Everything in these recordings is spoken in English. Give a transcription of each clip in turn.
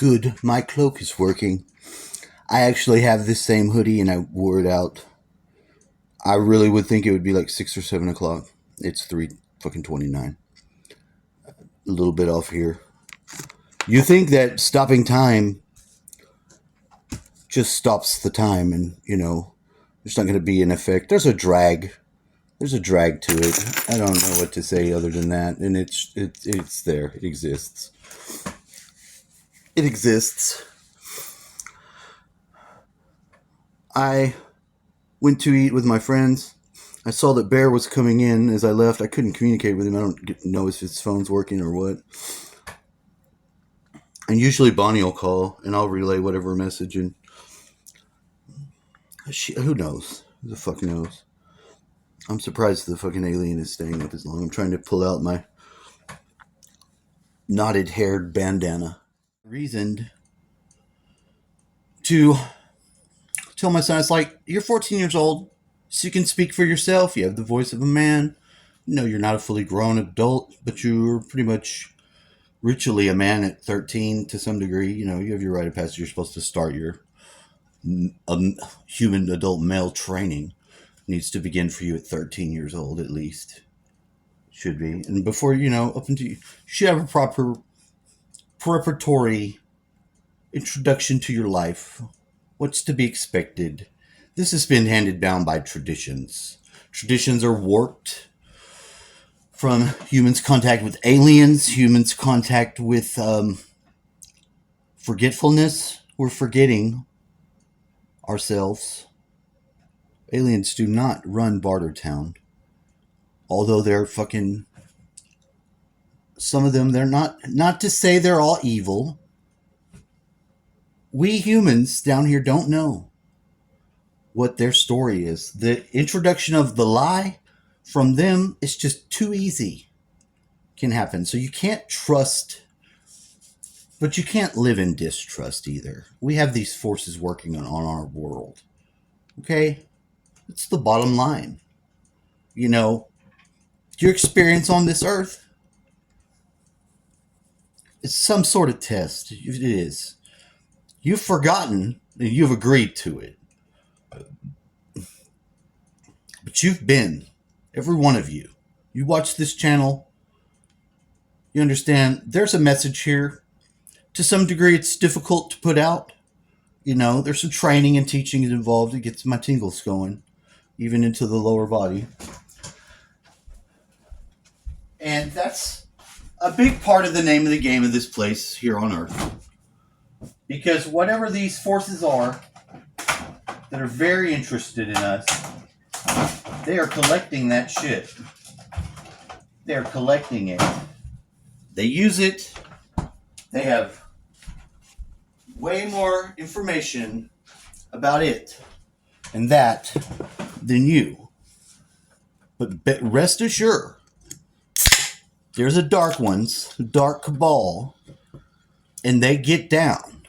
Good, my cloak is working. I actually have this same hoodie and I wore it out. I really would think it would be like 6 or 7 o'clock. It's 3 fucking 29. A little bit off here. You think that stopping time just stops the time and, there's not going to be an effect. There's a drag. There's a drag to it. I don't know what to say other than that. And it's there. It exists. It exists. I went to eat with my friends. I saw that Bear was coming in as I left. I couldn't communicate with him. I don't know if his phone's working or what. And usually Bonnie will call and I'll relay whatever message. And who knows? Who the fuck knows? I'm surprised the fucking alien is staying up as long. I'm trying to pull out my knotted haired bandana. Reasoned to tell my son, it's like, you're 14 years old, so you can speak for yourself. You have the voice of a man. No, you're not a fully grown adult, but you're pretty much ritually a man at 13 to some degree. You have your rite of passage. You're supposed to start your human adult male training. Needs to begin for you at 13 years old, at least. Should be. And before, up until you should have a proper preparatory introduction to your life. What's to be expected? This has been handed down by traditions. Traditions are warped from humans' contact with aliens, humans' contact with forgetfulness. We're forgetting ourselves. Aliens do not run Bartertown. Although they're fucking... Some of them, they're not to say they're all evil. We humans down here don't know what their story is. The introduction of the lie from them is just too easy. Can happen. So you can't trust, but you can't live in distrust either. We have these forces working on our world. Okay? It's the bottom line. Your experience on this earth is some sort of test. It is. You've forgotten and you've agreed to it. But you've been, every one of you. You watch this channel, you understand there's a message here. To some degree, it's difficult to put out. There's some training and teaching involved. It gets my tingles going, even into the lower body. And that's a big part of the name of the game of this place here on Earth. Because whatever these forces are that are very interested in us, they are collecting that shit. They're collecting it. They use it. They have way more information about it and that than you. But rest assured, there's a dark ones, dark cabal, and they get down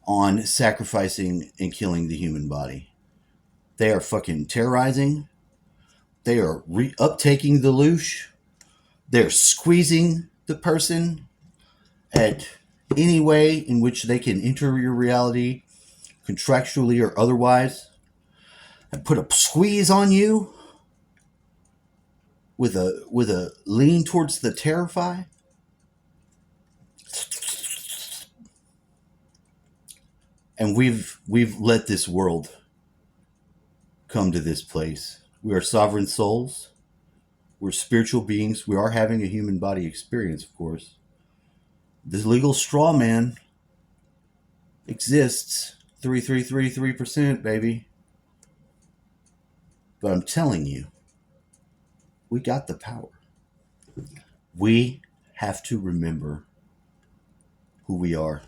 on sacrificing and killing the human body. They are fucking terrorizing. They are uptaking the loosh. They're squeezing the person at any way in which they can enter your reality, contractually or otherwise, and put a squeeze on you with a lean towards the terrify. And we've let this world come to this place. We are sovereign souls. We're spiritual beings. We are having a human body experience, of course. This legal straw man exists. 3,333%, baby. But I'm telling you, we got the power. We have to remember who we are.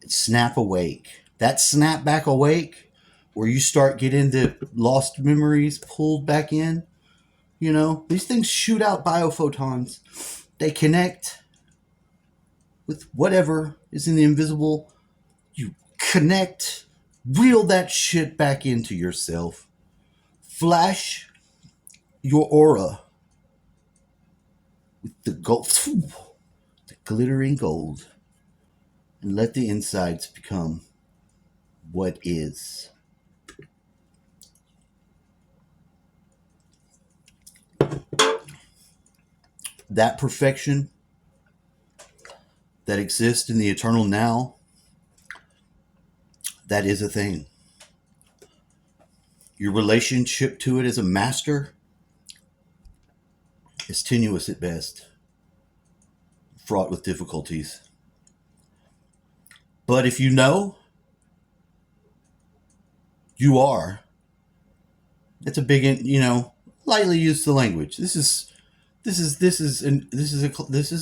Snap awake. That snap back awake, where you start getting the lost memories pulled back in. These things shoot out biophotons. They connect with whatever is in the invisible. You connect, reel that shit back into yourself. Flash your aura with the gold, the glittering gold. and let the insides become what is. That perfection that exists in the eternal now, that is a thing. Your relationship to it as a master is tenuous at best, fraught with difficulties. But if you know, you are. It's a big, lightly use the language. This is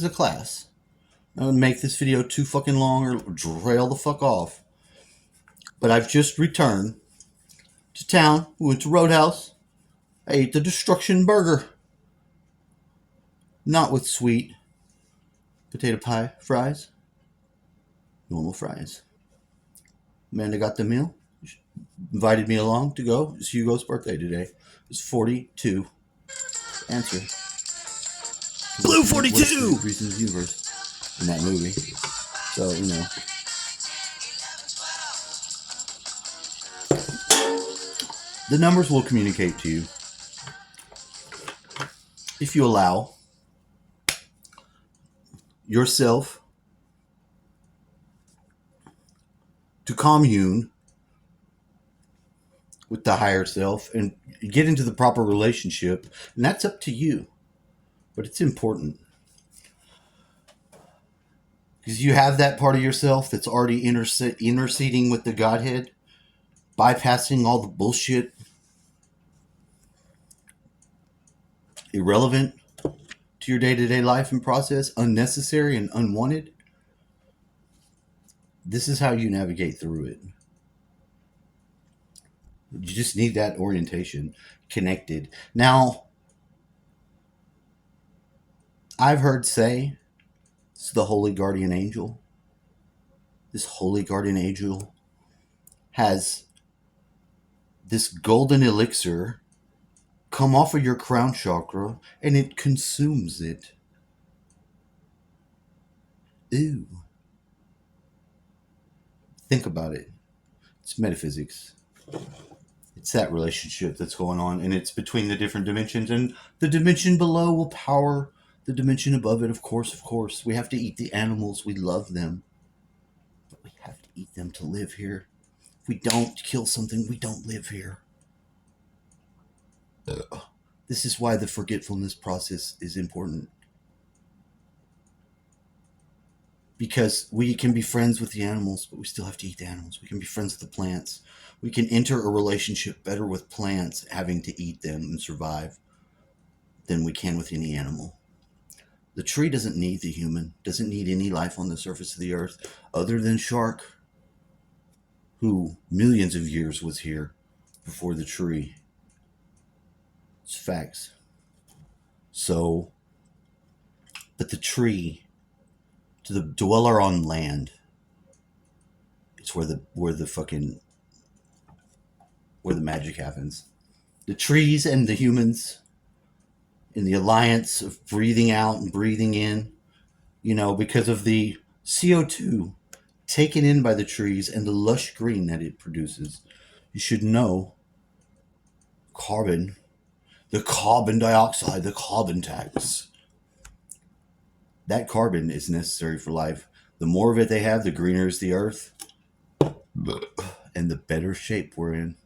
a class. I would make this video too fucking long or trail the fuck off. But I've just returned to town. We went to Roadhouse. I ate the Destruction Burger. Not with sweet potato pie fries. Normal fries. Amanda got the meal. She invited me along to go. It's Hugo's birthday today. It's 42. Answer. Blue 42! Reasons universe in that movie. So, the numbers will communicate to you. If you allow yourself to commune with the higher self and get into the proper relationship, and that's up to you. But it's important. Because you have that part of yourself that's already interceding with the Godhead, bypassing all the bullshit, irrelevant to your day-to-day life and process, unnecessary and unwanted. This is how you navigate through it. You just need that orientation, connected. Now, I've heard say it's the holy guardian angel. This holy guardian angel has this golden elixir come off of your crown chakra and it consumes it. Ew. Think about it. It's metaphysics. It's that relationship that's going on, and it's between the different dimensions, and the dimension below will power the dimension above it. Of course. We have to eat the animals. We love them. But we have to eat them to live here. If we don't kill something, we don't live here. This is why the forgetfulness process is important. Because we can be friends with the animals, but we still have to eat the animals. We can be friends with the plants. We can enter a relationship better with plants, having to eat them and survive, than we can with any animal. The tree doesn't need the human, doesn't need any life on the surface of the earth, other than Shark, who millions of years was here before the tree. It's facts. So, but the tree, to the dweller on land, it's where the magic happens. The trees and the humans in the alliance of breathing out and breathing in, because of the CO2 taken in by the trees and the lush green that it produces. You should know the carbon dioxide, the carbon tax. That carbon is necessary for life. The more of it they have, the greener is the earth, and the better shape we're in.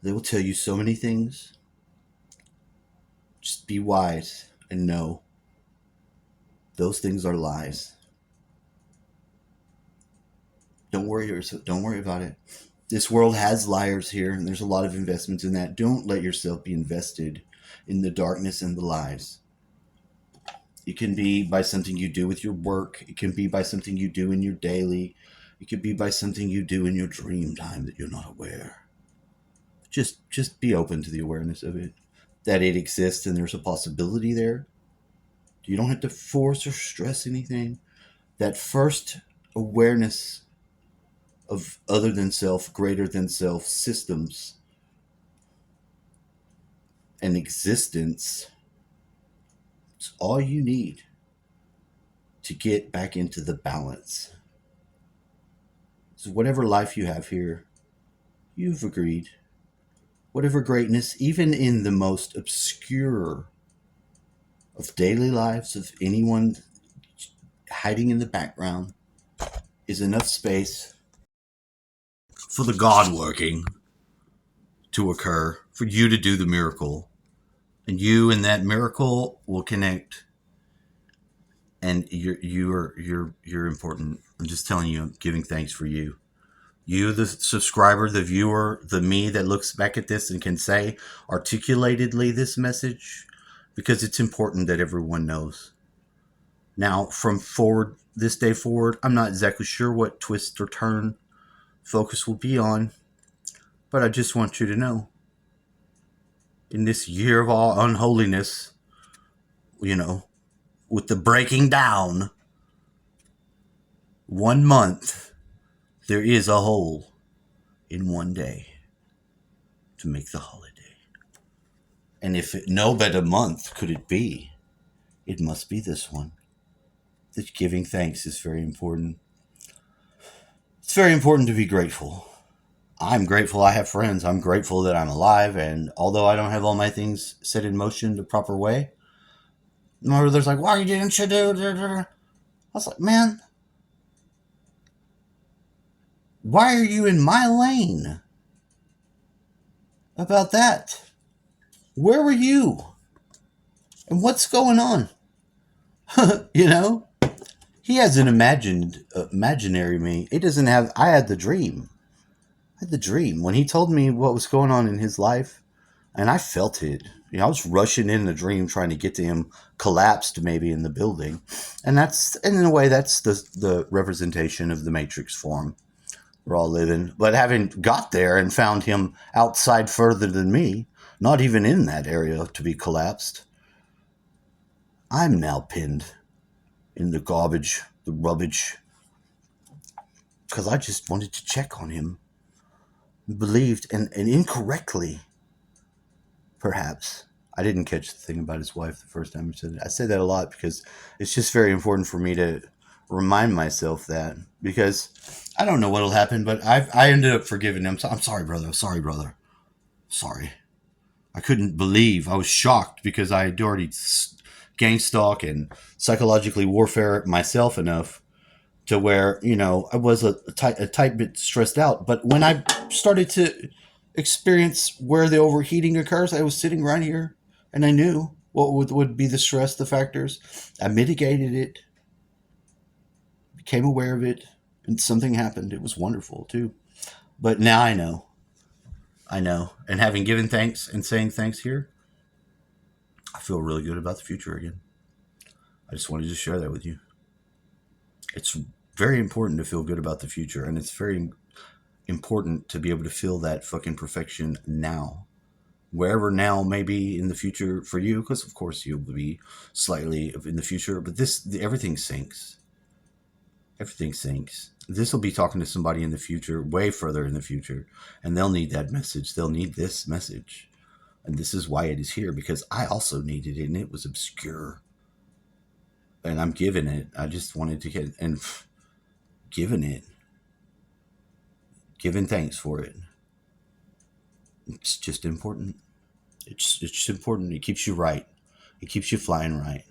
They will tell you so many things. Just be wise and know those things are lies. Don't worry about it. This world has liars here, and there's a lot of investments in that. Don't let yourself be invested in the darkness and the lies. It can be by something you do with your work. It can be by something you do in your daily. It could be by something you do in your dream time that you're not aware. Just be open to the awareness of it, that it exists and there's a possibility there. You don't have to force or stress anything. That first awareness of other than self, greater than self systems and existence, it's all you need to get back into the balance. So whatever life you have here, you've agreed. Whatever greatness, even in the most obscure of daily lives of anyone hiding in the background, is enough space for the God working to occur, for you to do the miracle. And you and that miracle will connect. And you're important. I'm just telling you, I'm giving thanks for you. You, the subscriber, the viewer, the me that looks back at this and can say articulatedly this message, because it's important that everyone knows. Now, from this day forward, I'm not exactly sure what twist or turn focus will be on, but I just want you to know, in this year of all unholiness, with the breaking down, 1 month, there is a hole in 1 day to make the holiday. And if no better month could it be, it must be this one. That giving thanks is very important. It's very important to be grateful. I'm grateful I have friends. I'm grateful that I'm alive. And although I don't have all my things set in motion the proper way, my brother's like, why didn't you do? I was like, man, why are you in my lane about that? Where were you? And what's going on? He has an imaginary me. It doesn't have. I had the dream. When he told me what was going on in his life, and I felt it. I was rushing in the dream, trying to get to him, collapsed maybe in the building, and in a way, that's the representation of the Matrix form we're all living. But having got there and found him outside further than me, not even in that area to be collapsed, I'm now pinned in the garbage, the rubbish, because I just wanted to check on him. Believed, and incorrectly, perhaps. I didn't catch the thing about his wife the first time he said it. I say that a lot because it's just very important for me to remind myself that, because I don't know what'll happen, but I ended up forgiving him. I'm sorry, brother. Sorry. I couldn't believe. I was shocked because I had already gang stalk and psychologically warfare myself enough to where, I was a tight bit stressed out. But when I started to experience where the overheating occurs, I was sitting right here and I knew what would be the stress, the factors. I mitigated it, became aware of it, and something happened. It was wonderful too. But now I know. And having given thanks and saying thanks here, I feel really good about the future again. I just wanted to share that with you. It's very important to feel good about the future, and it's very important to be able to feel that fucking perfection now. Wherever now may be in the future for you, because of course you'll be slightly in the future, but everything sinks. Everything sinks. This will be talking to somebody in the future, way further in the future, and they'll need that message. They'll need this message. And this is why it is here, because I also needed it, and it was obscure. And I'm giving it. I just wanted to get, and giving it. Giving thanks for it. It's just important. It's just important. It keeps you right. It keeps you flying right.